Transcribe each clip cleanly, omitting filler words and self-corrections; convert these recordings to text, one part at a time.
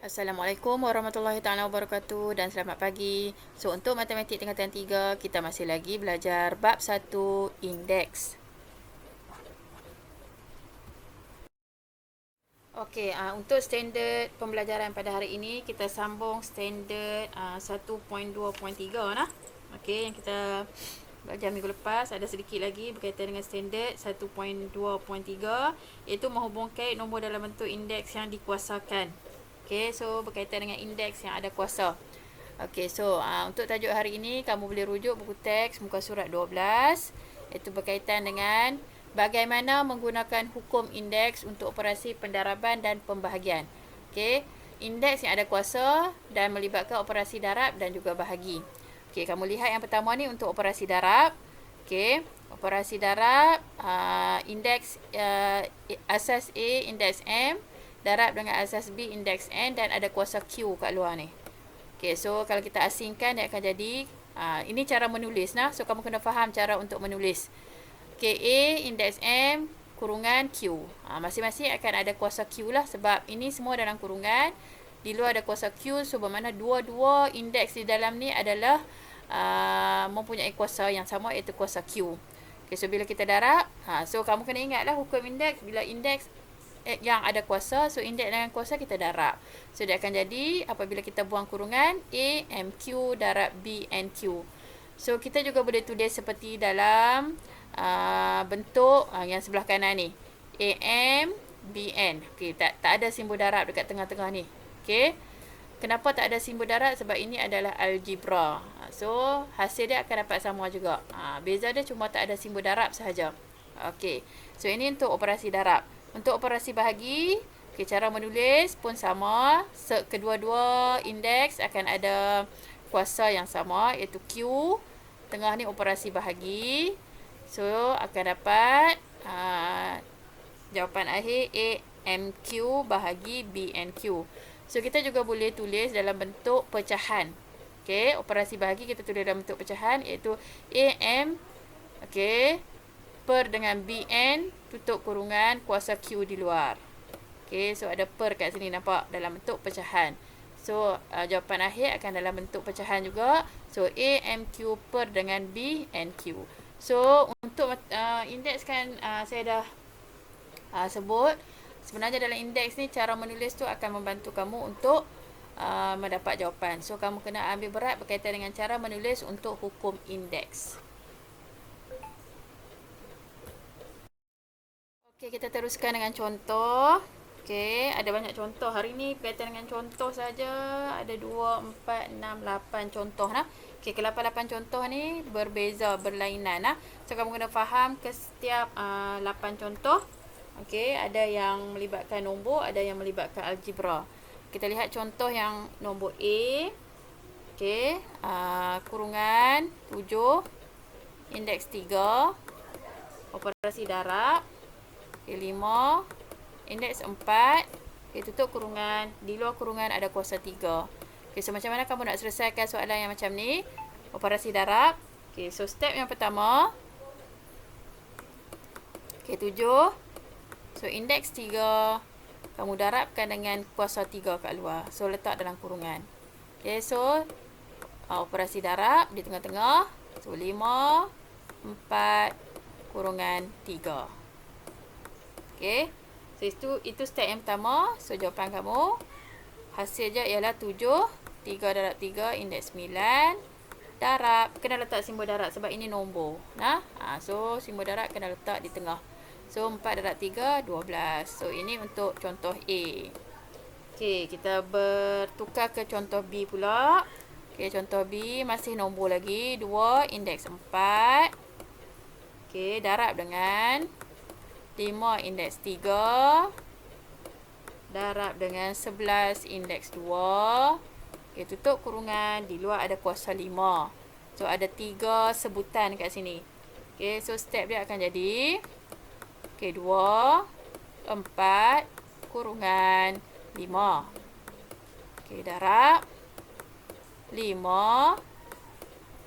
Assalamualaikum warahmatullahi taala wabarakatuh dan selamat pagi. So untuk matematik tingkatan 3 kita masih lagi belajar bab 1 indeks. Okey, untuk standard pembelajaran pada hari ini kita sambung standard 1.2.3 nah. Okey, yang kita belajar minggu lepas ada sedikit lagi berkaitan dengan standard 1.2.3 iaitu menghubungkan nombor dalam bentuk indeks yang dikuasakan. Okey, so berkaitan dengan indeks yang ada kuasa. Okey, so untuk tajuk hari ini kamu boleh rujuk buku teks muka surat 12 iaitu berkaitan dengan bagaimana menggunakan hukum indeks untuk operasi pendaraban dan pembahagian. Okey, indeks yang ada kuasa dan melibatkan operasi darab dan juga bahagi. Okey, kamu lihat yang pertama ni untuk operasi darab. Okey, operasi darab indeks asas A indeks M darab dengan asas B indeks N dan ada kuasa Q kat luar ni. Okey, so kalau kita asingkan dia akan jadi ini cara menulis nah. So kamu kena faham cara untuk menulis. Okey, A indeks M kurungan Q. Masing-masing akan ada kuasa Q lah sebab ini semua dalam kurungan. Di luar ada kuasa Q, so bermakna dua-dua indeks di dalam ni adalah mempunyai kuasa yang sama iaitu kuasa Q. Okay, so bila kita darab, so kamu kena ingatlah hukum indeks. Bila indeks yang ada kuasa, so indeks dengan kuasa kita darab. So dia akan jadi apabila kita buang kurungan A MQ darab B NQ. So kita juga boleh tulis seperti dalam bentuk yang sebelah kanan ni. AM BN. Okey, tak ada simbol darab dekat tengah-tengah ni. Okey. Kenapa tak ada simbol darab? Sebab ini adalah algebra. So hasil dia akan dapat sama juga. Beza dia cuma tak ada simbol darab sahaja. Okey. So ini untuk operasi darab. Untuk operasi bahagi, okay, cara menulis pun sama. Kedua-dua indeks akan ada kuasa yang sama iaitu Q. Tengah ni operasi bahagi. So akan dapat jawapan akhir A MQ bahagi B NQ. So kita juga boleh tulis dalam bentuk pecahan. Okey, operasi bahagi kita tulis dalam bentuk pecahan iaitu AM okey per dengan BN tutup kurungan kuasa Q di luar. Okey, so ada per kat sini nampak dalam bentuk pecahan. So jawapan akhir akan dalam bentuk pecahan juga. So A MQ per dengan B NQ. So untuk indeks kan saya dah sebut. Sebenarnya dalam indeks ni cara menulis tu akan membantu kamu untuk mendapat jawapan. So kamu kena ambil berat berkaitan dengan cara menulis untuk hukum indeks. Okey, kita teruskan dengan contoh. Okey, ada banyak contoh. Hari ni berkaitan dengan contoh saja. Ada 2, 4, 6, 8 contoh nah. Okey, ke-8 contoh ni berbeza, berlainan nah. So kamu kena faham ke setiap 8 contoh. Okey, ada yang melibatkan nombor, ada yang melibatkan algebra. Kita lihat contoh yang nombor A. Okey, kurungan 7 indeks 3 operasi darab. Okay, 5 indeks 4 okay, tutup kurungan. Di luar kurungan ada kuasa 3. Okay, so macam mana kamu nak selesaikan soalan yang macam ni? Operasi darab. Okay, so step yang pertama. Okay, 7. So indeks 3 kamu darabkan dengan kuasa 3 kat luar. So letak dalam kurungan. Okay, so operasi darab di tengah-tengah. So 5 4 kurungan 3. Okey. So itu step yang pertama. So jawapan kamu hasil je ialah 7 3 darab 3 indeks 9 darab. Kena letak simbol darab sebab ini nombor. Nah. So simbol darab kena letak di tengah. So 4 darab 3 12. So ini untuk contoh A. Okey, kita bertukar ke contoh B pula. Okey, contoh B masih nombor lagi. 2 indeks 4. Okey, darab dengan 5 indeks 3 darab dengan 11 indeks 2. Okay, tutup kurungan. Di luar ada kuasa 5. So ada 3 sebutan kat sini. Okay, so step dia akan jadi okay, 2 4 kurungan 5. Okay, darab 5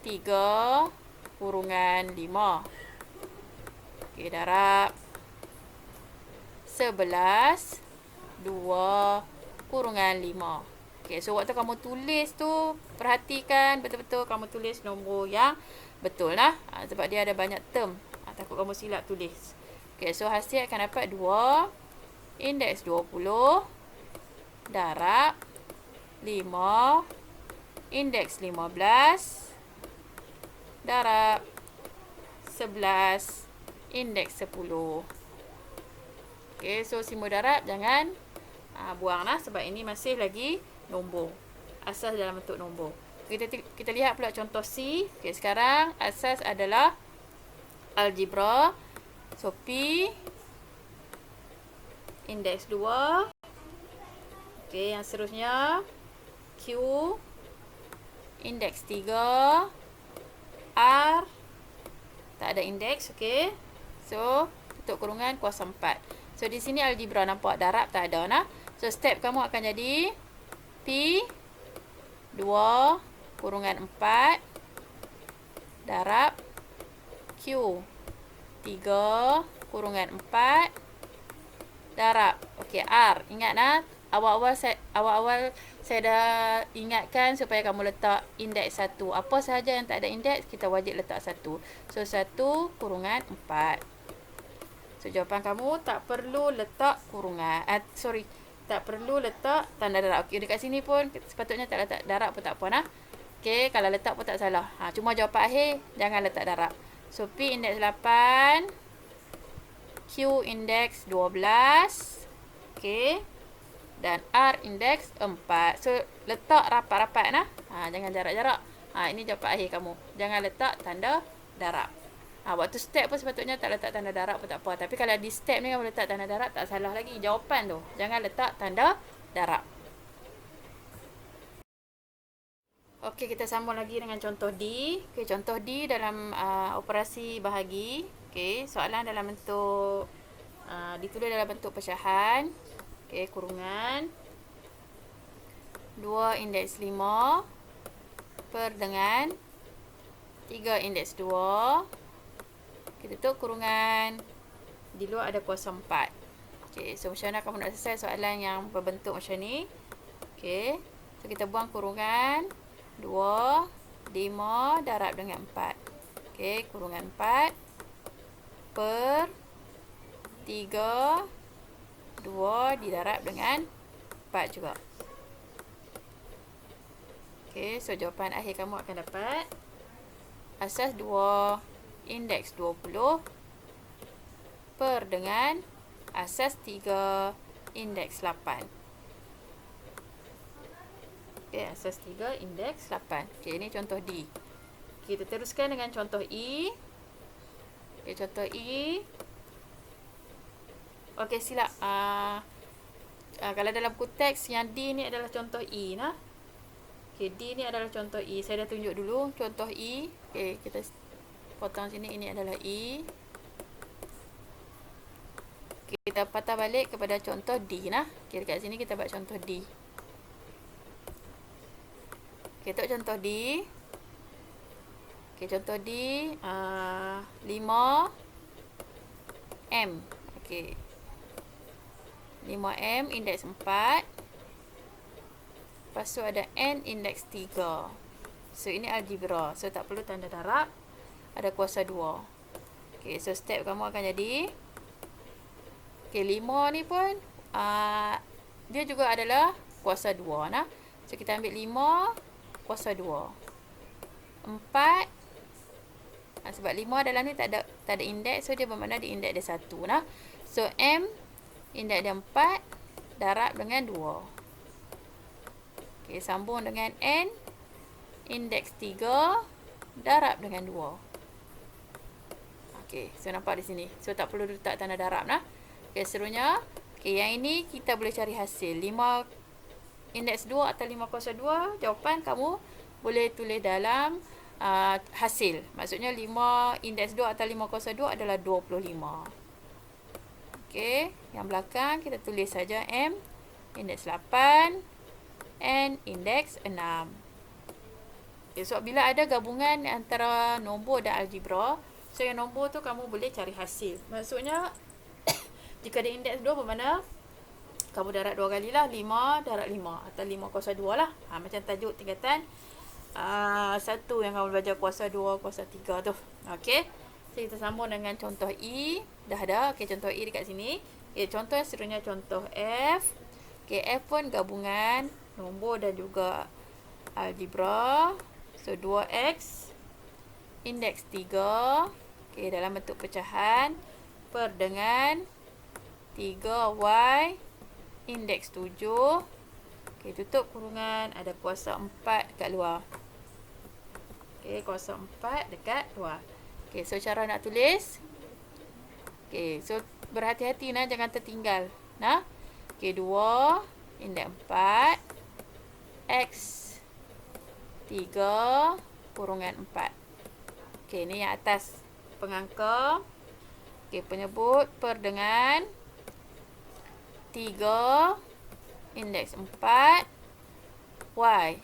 3 kurungan 5. Okay, darab 11 2 kurungan 5. Okay, so waktu kamu tulis tu, perhatikan betul-betul kamu tulis nombor yang betul lah. Sebab dia ada banyak term. Takut kamu silap tulis. Okay, so hasil akan dapat 2, indeks 20, darab 5, indeks 15, darab 11, indeks 10. Okay, so simbol darab jangan buang lah sebab ini masih lagi nombor. Asas dalam bentuk nombor. Kita lihat pula contoh C. Okay, sekarang asas adalah algebra. So P indeks 2. Okay, yang seterusnya Q indeks 3. R tak ada indeks. Okay, so tutup kurungan kuasa 4. So di sini algebra nampak, darab tak ada nah. So step kamu akan jadi P 2 kurungan 4 darab Q 3 kurungan 4 darab. Okey, R. Ingat nah, awal-awal saya dah ingatkan supaya kamu letak indeks 1. Apa sahaja yang tak ada indeks, kita wajib letak 1. So 1 kurungan 4. So jawapan kamu tak perlu letak kurungan. Tak perlu letak tanda darab. Okey, dekat sini pun sepatutnya tak letak darab pun tak apa nah. Okey, kalau letak pun tak salah. Cuma jawapan akhir jangan letak darab. So P indeks 8, Q indeks 12. Okey. Dan R indeks 4. So letak rapat-rapat nah. Jangan jarak-jarak. Ini jawapan akhir kamu. Jangan letak tanda darab. Waktu step pun sepatutnya tak letak tanda darab pun tak apa. Tapi kalau di step ni kamu letak tanda darab, tak salah lagi. Jawapan tu, jangan letak tanda darab. Okey, kita sambung lagi dengan contoh D. Okey, contoh D dalam operasi bahagi. Okey, soalan dalam bentuk ditulis dalam bentuk pecahan. Okey, kurungan 2 indeks 5 per dengan 3 indeks 2. Kita tutup kurungan. Di luar ada kuasa 4. Okey, so macam mana kamu nak selesai soalan yang berbentuk macam ni? Okey, so kita buang kurungan 2, 5 darab dengan 4. Okey, kurungan 4 per 3, 2 didarab dengan 4 juga. Okey, so jawapan akhir kamu akan dapat asas 2 indeks 20 per dengan asas 3 indeks 8. Okey, asas 3 indeks 8. Okey, ini contoh D. Kita teruskan dengan contoh E. Okey, contoh E. Okey, silap. Kalau dalam buku teks yang D ni adalah contoh E nah. Okey, D ni adalah contoh E. Saya dah tunjuk dulu contoh E. Okey, kita potong sini. Ini adalah E. Kita patah balik kepada contoh D nah. Okay, dekat sini kita buat contoh D. Okay, untuk contoh D. Okay, contoh D 5M. Okay, 5M indeks 4. Lepas tu ada N indeks 3. So ini algebra. So tak perlu tanda darab. Ada kuasa 2. Okay, so step kamu akan jadi. Okay, 5 ni pun dia juga adalah kuasa 2 nah. So kita ambil 5 kuasa 2. 4 sebab 5 dalam ni tak ada indeks, so dia bermakna di indeks dia 1 nah. So M indeks dia 4 darab dengan 2. Okay, sambung dengan N indeks 3 darab dengan 2. Okay, so nampak di sini. So tak perlu letak tanda darab nah. Okay, seterusnya. Okay, yang ini kita boleh cari hasil. 5 indeks 2 atau 5 kuasa 2. Jawapan kamu boleh tulis dalam hasil. Maksudnya 5 indeks 2 atau 5 kuasa 2 adalah 25. Okay, yang belakang kita tulis saja M indeks 8, N indeks 6. Okay, so bila ada gabungan antara nombor dan algebra, so yang nombor tu kamu boleh cari hasil. Maksudnya jika ada indeks 2 bermakna kamu darab 2 kali lah. 5 darab 5 atau 5 kuasa 2 lah. Macam tajuk tingkatan 1 yang kamu belajar kuasa 2, kuasa 3 tu. Okey. So, kita sambung dengan contoh E. Dah ada. Okey, contoh E dekat sini. Okey, contoh yang seterusnya contoh F. Okey, F pun gabungan nombor dan juga algebra. So, 2x indeks 3. Okey, dalam bentuk pecahan per dengan 3y indeks 7. Okey, tutup kurungan, ada kuasa 4 dekat luar. Okey, kuasa 4 dekat luar. Okey, so cara nak tulis. Okey, so berhati-hati nah, jangan tertinggal. Nah. Okey, 2 indeks 4 x 3 kurungan 4. Okey, ni yang atas pengangka. Okey, penyebut per dengan 3 indeks 4 y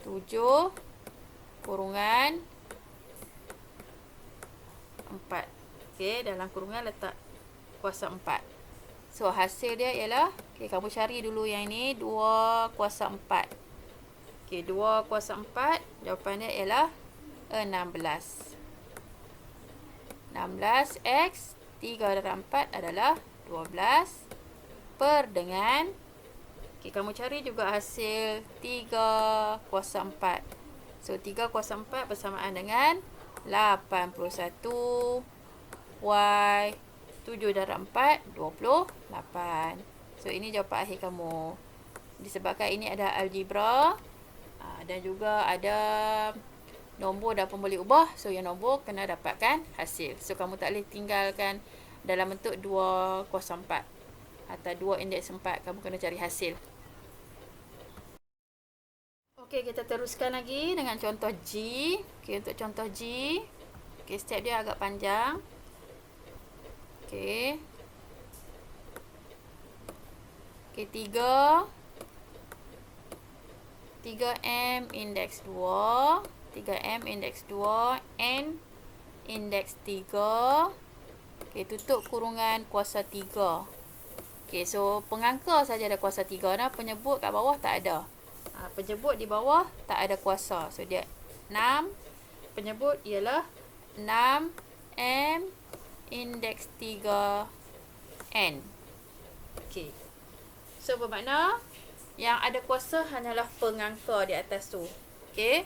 7 kurungan 4. Okey, dalam kurungan letak kuasa 4. So, hasil dia ialah, okey, kamu cari dulu yang ini, 2 kuasa 4. Okey, 2 kuasa 4, jawapan dia ialah 16. 16x 3 darab 4 adalah 12 per dengan, okey, kamu cari juga hasil 3 kuasa 4. So, 3 kuasa 4 bersamaan dengan 81 y 7 darab 4 28. So, ini jawapan akhir kamu. Disebabkan ini ada algebra dan juga ada nombor dan pun boleh ubah. So, yang nombor kena dapatkan hasil. So, kamu tak boleh tinggalkan dalam bentuk 2 kuasa 4 atau 2 indeks 4. Kamu kena cari hasil. Okey, kita teruskan lagi dengan contoh G. Okey, untuk contoh G. Okey, step dia agak panjang. Okey. Okey, 3M indeks 2. 3M indeks 2 N indeks 3. Okey, tutup kurungan kuasa 3. Okey, so pengangka saja ada kuasa 3 dah, penyebut kat bawah tak ada. Penyebut di bawah tak ada kuasa. So dia 6. Penyebut ialah 6M indeks 3 N. Okey. So bermakna yang ada kuasa hanyalah pengangka di atas tu. Okey.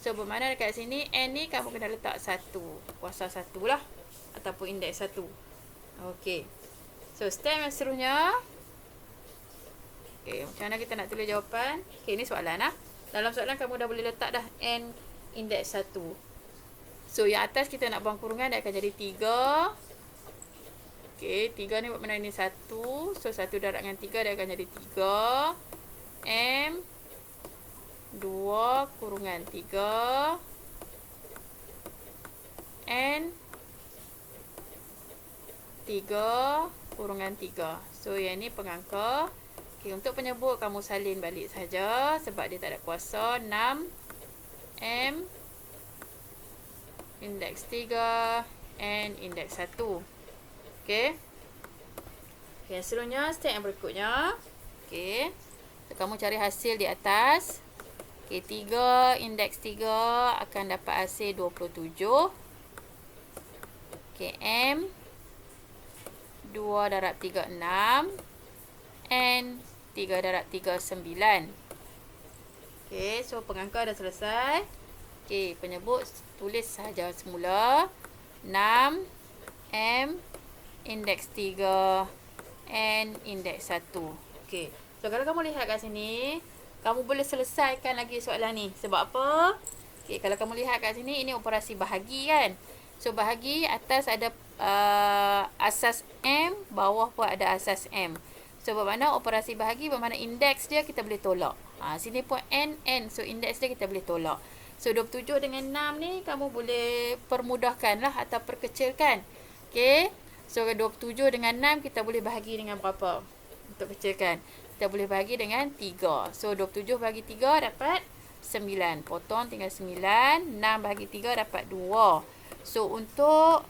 So, bermakna dekat sini, N ni kamu kena letak 1. Kuasa 1 lah. Ataupun indeks 1. Okey. So, step yang seterusnya. Okey, macam mana kita nak tulis jawapan? Okey, ni soalan lah. Dalam soalan, kamu dah boleh letak dah N indeks 1. So, yang atas kita nak buang kurungan, dia akan jadi 3. Okey, 3 ni bermakna ini 1. So, 1 darab dengan 3, dia akan jadi 3. M 2 kurungan 3 N 3 kurungan 3. So, yang ni pengangka. Okay, untuk penyebut, kamu salin balik saja sebab dia tak ada kuasa. 6 M indeks 3 N indeks 1. Okay. Okay, seterusnya, step yang berikutnya. Okay. So, kamu cari hasil di atas. Okay, 3 indeks 3 akan dapat hasil 27. Okay, M 2 darab 3, 6. N 3 darab 3, 9. Okay, so pengangka dah selesai. Okay, penyebut tulis sahaja semula. 6 M indeks 3 N indeks 1. Okay, so kalau kamu lihat kat sini, kamu boleh selesaikan lagi soalan ni. Sebab apa? Okay, kalau kamu lihat kat sini, ini operasi bahagi kan. So, bahagi atas ada asas M, bawah pun ada asas M. So, bermakna operasi bahagi bermakna indeks dia kita boleh tolak. Sini pun N. So, indeks dia kita boleh tolak. So, 27 dengan 6 ni kamu boleh permudahkan lah atau perkecilkan. Okay. So, 27 dengan 6 kita boleh bahagi dengan berapa? Untuk kecilkan. Kita boleh bahagi dengan 3. So, 27 bagi 3 dapat 9. Potong tinggal 9. 6 bagi 3 dapat 2. So, untuk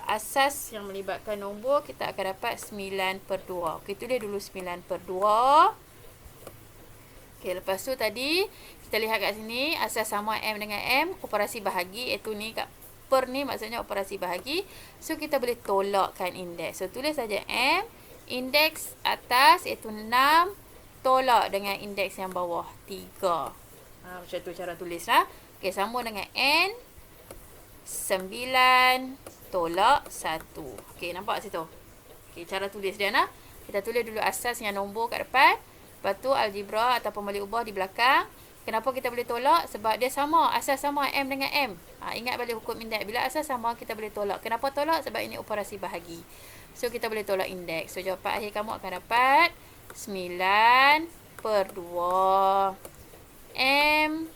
asas yang melibatkan nombor, kita akan dapat 9/2. Okey, tulis dulu 9/2. Okey, lepas tu tadi, kita lihat kat sini, asas sama M dengan M, operasi bahagi, iaitu ni kat per ni maksudnya operasi bahagi. So, kita boleh tolakkan indeks. So, tulis saja M, indeks atas iaitu 6, tolak dengan indeks yang bawah 3. Macam tu cara tulis lah. Okey, sambung dengan N, 9 tolak 1. Okey, nampak situ? Okey, cara tulis dia nah. Kita tulis dulu asas yang nombor kat depan. Lepas tu algebra ataupun balik ubah di belakang. Kenapa kita boleh tolak? Sebab dia sama, asas sama M dengan M. Ingat balik hukum indeks. Bila asas sama, kita boleh tolak. Kenapa tolak? Sebab ini operasi bahagi. So, kita boleh tolak indeks. So, jawapan akhir kamu akan dapat 9/2. M,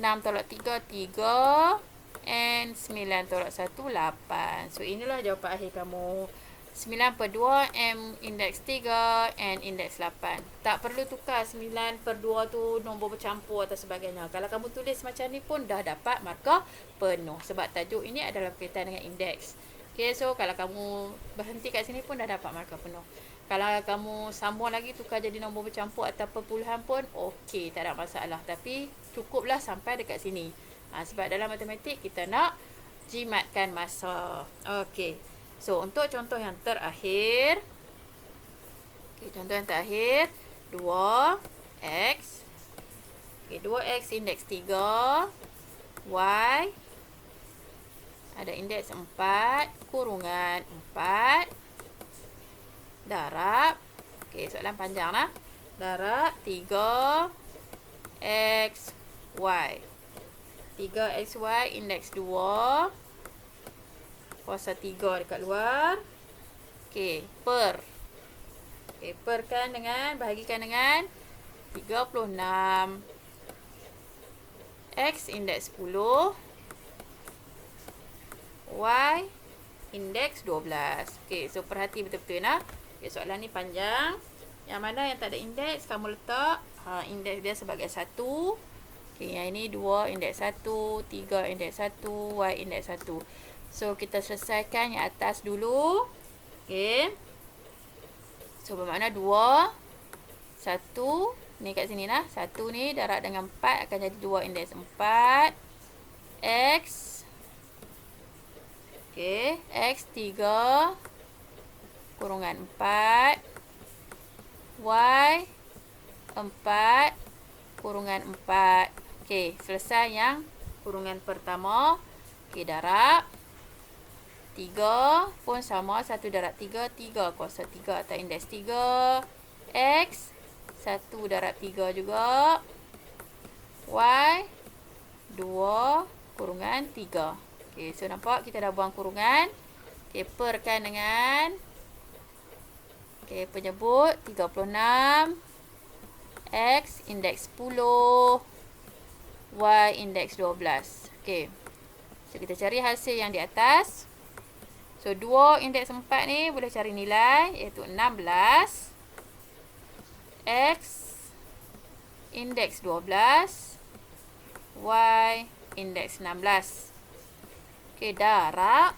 6 tolak 3, 3. And 9 tolak 1, 8. So, inilah jawapan akhir kamu. 9/2, M indeks 3, N indeks 8. Tak perlu tukar 9/2 tu nombor bercampur atau sebagainya. Kalau kamu tulis macam ni pun dah dapat markah penuh. Sebab tajuk ini adalah berkaitan dengan indeks. Okay, so kalau kamu berhenti kat sini pun dah dapat markah penuh. Kalau kamu sambung lagi tukar jadi nombor bercampur atau perpuluhan pun okey, tak ada masalah. Tapi cukuplah sampai dekat sini. Sebab dalam matematik kita nak jimatkan masa. Okey. So, untuk contoh yang terakhir. Okey, contoh yang terakhir. 2x. Okey, 2x indeks 3. Y. Ada indeks 4. Kurungan 4. Darab. Okey, soalan panjang lah. Darab 3. X. Y. 3xy indeks 2. Kuasa 3 dekat luar. Okey, per. Okey, perkan dengan, bahagikan dengan 36. X indeks 10. Y indeks 12. Okey, so perhati betul-betul nah. Okey, soalan ni panjang. Yang mana yang tak ada indeks, kamu letak indeks dia sebagai 1. Okey, yang ini 2 indeks 1, 3 indeks 1, Y indeks 1. So, kita selesaikan yang atas dulu. Okey. So, bermakna 2, 1. Ni kat sini lah. 1 ni darab dengan 4 akan jadi 2 indeks 4. X. Okey. X 3. Kurungan 4. Y 4. Kurungan 4. Okey, selesai yang kurungan pertama. Okey, darab 3 pun sama, 1 darab 3, 3 kuasa 3 atau indeks 3. X 1 darab 3 juga. Y 2 kurungan 3. Okey, so nampak kita dah buang kurungan. Okey, perkan dengan penyebut 36. X indeks 10. Y indeks 12. Okey. So, kita cari hasil yang di atas. So, 2 indeks 4 ni boleh cari nilai, iaitu 16. X indeks 12. Y indeks 16. Okey, darab.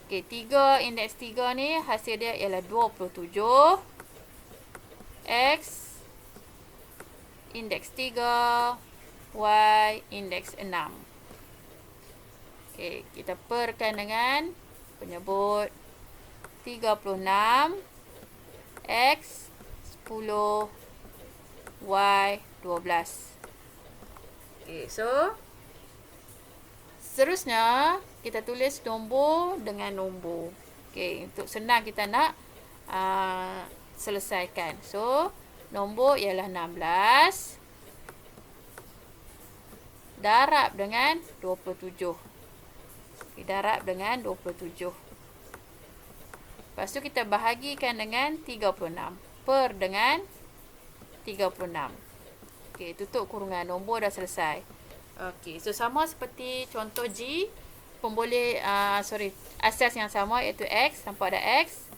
Okey, 3 indeks 3 ni hasil dia ialah 27. X indeks 3. Y indeks 6. Okey, kita perkan dengan penyebut 36. X 10. Y 12. Okey, so seterusnya kita tulis nombor dengan nombor. Okey, untuk senang kita nak selesaikan. So, nombor ialah 16 darab dengan 27. Okay, darab dengan 27. Lepas tu kita bahagikan dengan 36. Per dengan 36. Okey, tutup kurungan. Nombor dah selesai. Okey, so sama seperti contoh G. Pemboleh, asas yang sama iaitu X. Nampak ada X.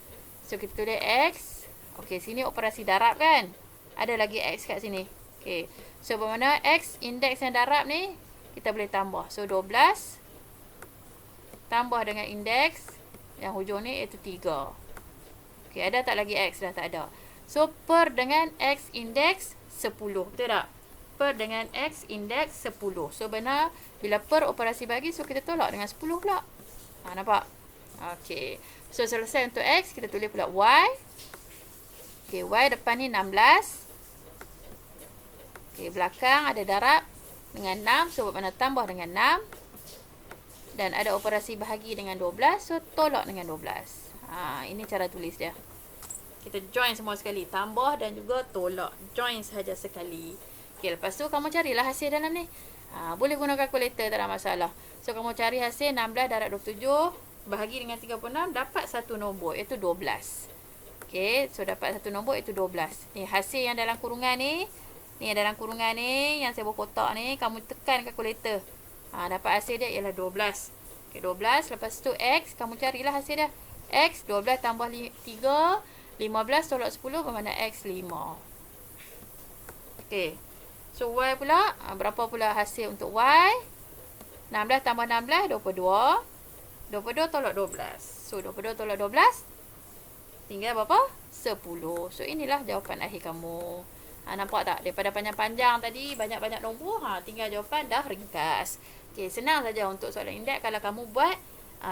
So, kita tulis X. Okey, sini operasi darab kan? Ada lagi X kat sini. Okey, so bermakna X indeks yang darab ni kita boleh tambah. So 12 tambah dengan indeks yang hujung ni iaitu 3. Okey, ada tak lagi X? Dah tak ada. So per dengan X indeks 10. Betul tak? Per dengan X indeks 10. So benar bila per operasi bahagi, so kita tolak dengan 10 pula. Nampak? Okey. So selesai untuk X, kita tulis pula Y. Okey, Y depan ni 16. Okey, belakang ada darab dengan 6. So bermakna tambah dengan 6. Dan ada operasi bahagi dengan 12. So tolak dengan 12. Ini cara tulis dia. Kita join semua sekali. Tambah dan juga tolak. Join sahaja sekali. Okey, lepas tu kamu carilah hasil dalam ni. Boleh guna kalkulator, tak ada masalah. So kamu cari hasil 16 darab 27 bahagi dengan 36, dapat satu nombor iaitu 12. Okey, so dapat satu nombor iaitu 12. Ni hasil yang dalam kurungan ni. Ni yang dalam kurungan ni, yang saya buat kotak ni, kamu tekan kalkulator. Dapat hasil dia ialah 12. Okey, 12. Lepas tu X, kamu carilah hasil dia. X, 12 tambah 3, 15 tolak 10 bermakna X 5. Okey. So Y pula, berapa pula hasil untuk Y? 16 tambah 16, 22. 22 tolak 12. So 22 tolak 12, tinggal berapa? 10. So inilah jawapan akhir kamu. Nampak tak? Daripada panjang-panjang tadi, banyak-banyak nombor, tinggal jawapan dah ringkas. Okey, senang saja untuk soalan indeks kalau kamu buat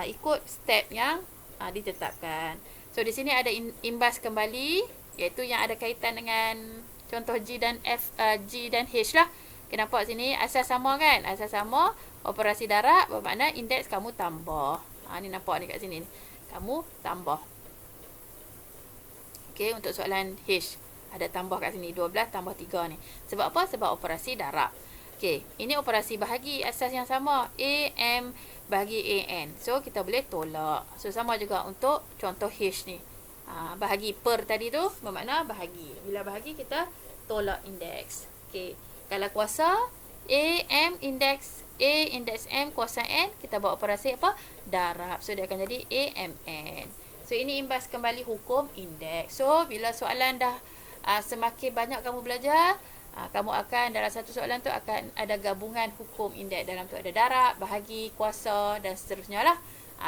ikut step yang ditetapkan. So di sini ada imbas kembali, iaitu yang ada kaitan dengan contoh G dan H lah. Okay, nampak sini asas sama kan? Asas sama, operasi darab bermakna indeks kamu tambah. Ni nampak ni kat sini ni. Kamu tambah. Okey, untuk soalan H ada tambah kat sini 12 tambah 3 ni. Sebab apa? Sebab operasi darab. Okey, ini operasi bahagi asas yang sama. AM bahagi AN. So kita boleh tolak. So sama juga untuk contoh H ni. Bahagi per tadi tu bermakna bahagi. Bila bahagi kita tolak indeks. Okey, kalau kuasa AM indeks A indeks M kuasa N, kita buat operasi apa? Darab. So dia akan jadi AMN. So ini imbas kembali hukum indeks. So bila soalan dah semakin banyak kamu belajar, kamu akan dalam satu soalan tu akan ada gabungan hukum indeks. Dalam tu ada darab, bahagi, kuasa dan seterusnya lah.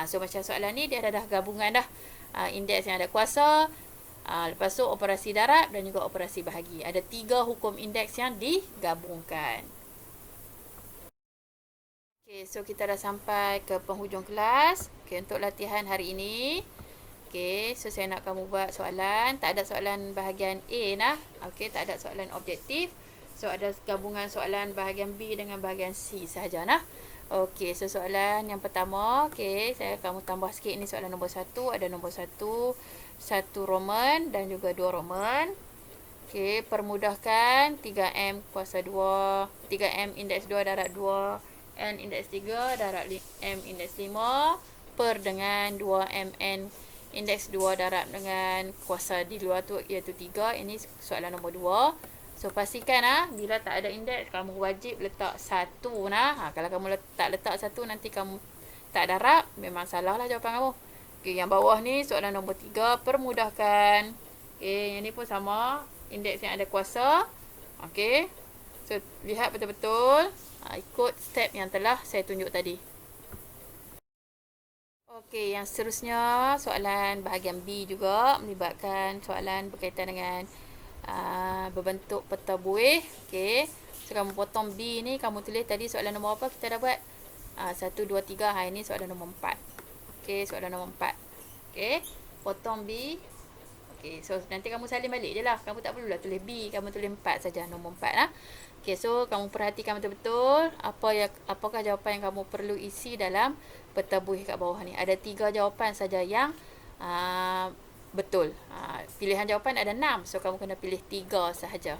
So macam soalan ni dia dah gabungan dah. Indeks yang ada kuasa, lepas tu operasi darab dan juga operasi bahagi. Ada 3 hukum indeks yang digabungkan. Okay, so kita dah sampai ke penghujung kelas. Okay, untuk latihan hari ini. Okay, so saya nak kamu buat soalan. Tak ada soalan bahagian A nah. Okay, tak ada soalan objektif. So ada gabungan soalan bahagian B dengan bahagian C sahaja nah. Okay, so soalan yang pertama. Okay, kamu tambah sikit ni soalan nombor 1. Ada nombor 1, 1 Roman dan juga 2 Roman. Okay, permudahkan 3M kuasa 2. 3M indeks 2 darab 2. N indeks 3 darab M indeks 5 per dengan 2MN indeks 2 darab dengan kuasa di luar tu iaitu 3. Ini soalan nombor 2. So pastikan bila tak ada indeks kamu wajib letak 1 nah. Kalau kamu letak 1 nanti kamu tak darab, memang salah lah jawapan kamu. Okey, yang bawah ni soalan nombor 3, permudahkan. Okey, yang ni pun sama, indeks yang ada kuasa. Okey. So lihat betul-betul. Ikut step yang telah saya tunjuk tadi. Okey, yang seterusnya soalan bahagian B juga melibatkan soalan berkaitan dengan berbentuk peta buih. Okey, so kamu potong B ni, kamu tulis tadi soalan nombor apa kita dah buat? 1, 2, 3. Ini soalan nombor 4. Okey, soalan nombor 4. Okey, potong B. Okey, so nanti kamu salin balik je lah. Kamu tak perlulah tulis B, kamu tulis 4 saja, nombor 4 lah. Okey, so kamu perhatikan betul-betul apakah jawapan yang kamu perlu isi dalam peta buih kat bawah ni. Ada 3 jawapan saja yang betul. Pilihan jawapan ada 6. So kamu kena pilih 3 sahaja.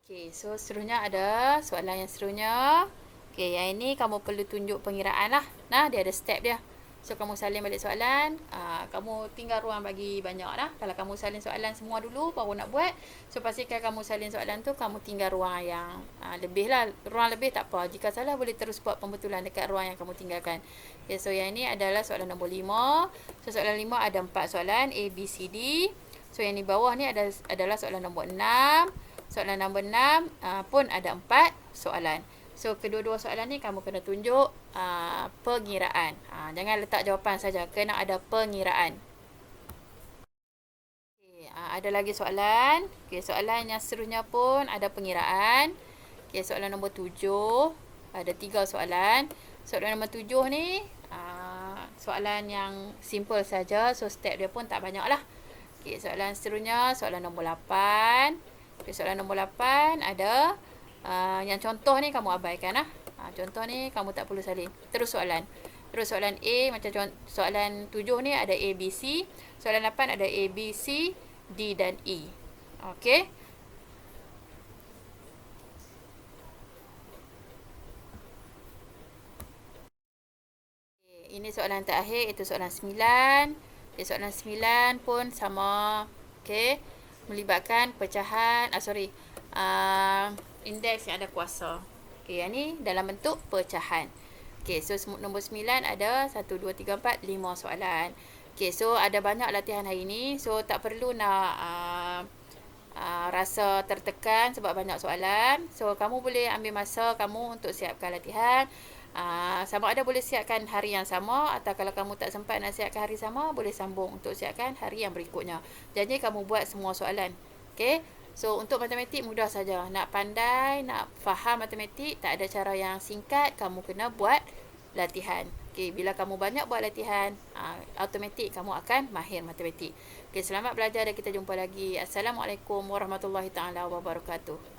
Okey, so seterusnya ada soalan yang seterusnya. Okey, yang ini kamu perlu tunjuk pengiraan lah. Nah, dia ada step dia. So kamu salin balik soalan, kamu tinggal ruang bagi banyak lah. Kalau kamu salin soalan semua dulu baru nak buat, so pastikan kamu salin soalan tu kamu tinggal ruang yang lebih lah. Ruang lebih tak apa, jika salah boleh terus buat pembetulan dekat ruang yang kamu tinggalkan. Okay, so yang ini adalah soalan nombor 5. So soalan 5 ada 4 soalan A, B, C, D. So yang di bawah ni adalah soalan nombor 6. Soalan nombor 6 pun ada 4 soalan. So, kedua-dua soalan ni kamu kena tunjuk pengiraan. Jangan letak jawapan saja, kena ada pengiraan. Okay, ada lagi soalan. Okay, soalan yang seterusnya pun ada pengiraan. Okay, soalan nombor 7. Ada 3 soalan. Soalan nombor 7 ni soalan yang simple saja. So, step dia pun tak banyak lah. Okay, soalan seterusnya, soalan nombor 8. Okay, soalan nombor 8 ada yang contoh ni kamu abaikan lah. Contoh ni kamu tak perlu salin. Terus soalan. Terus soalan A, macam soalan 7 ni ada A, B, C. Soalan 8 ada A, B, C, D dan E. Okey. Ini soalan terakhir, itu soalan 9. Okay, soalan 9 pun sama. Okey. Melibatkan pecahan, indeks yang ada kuasa. Okey, yang ni dalam bentuk pecahan. Okey, so nombor 9 ada 1, 2, 3, 4, 5 soalan. Okey, so ada banyak latihan hari ni. So, tak perlu nak rasa tertekan sebab banyak soalan. So, kamu boleh ambil masa kamu untuk siapkan latihan. Sama ada boleh siapkan hari yang sama, atau kalau kamu tak sempat nak siapkan hari sama, boleh sambung untuk siapkan hari yang berikutnya. Jadi, kamu buat semua soalan. Okey. So, untuk matematik mudah saja. Nak pandai, nak faham matematik, tak ada cara yang singkat. Kamu kena buat latihan. Okey, bila kamu banyak buat latihan, automatik kamu akan mahir matematik. Okey, selamat belajar dan kita jumpa lagi. Assalamualaikum warahmatullahi taala wabarakatuh.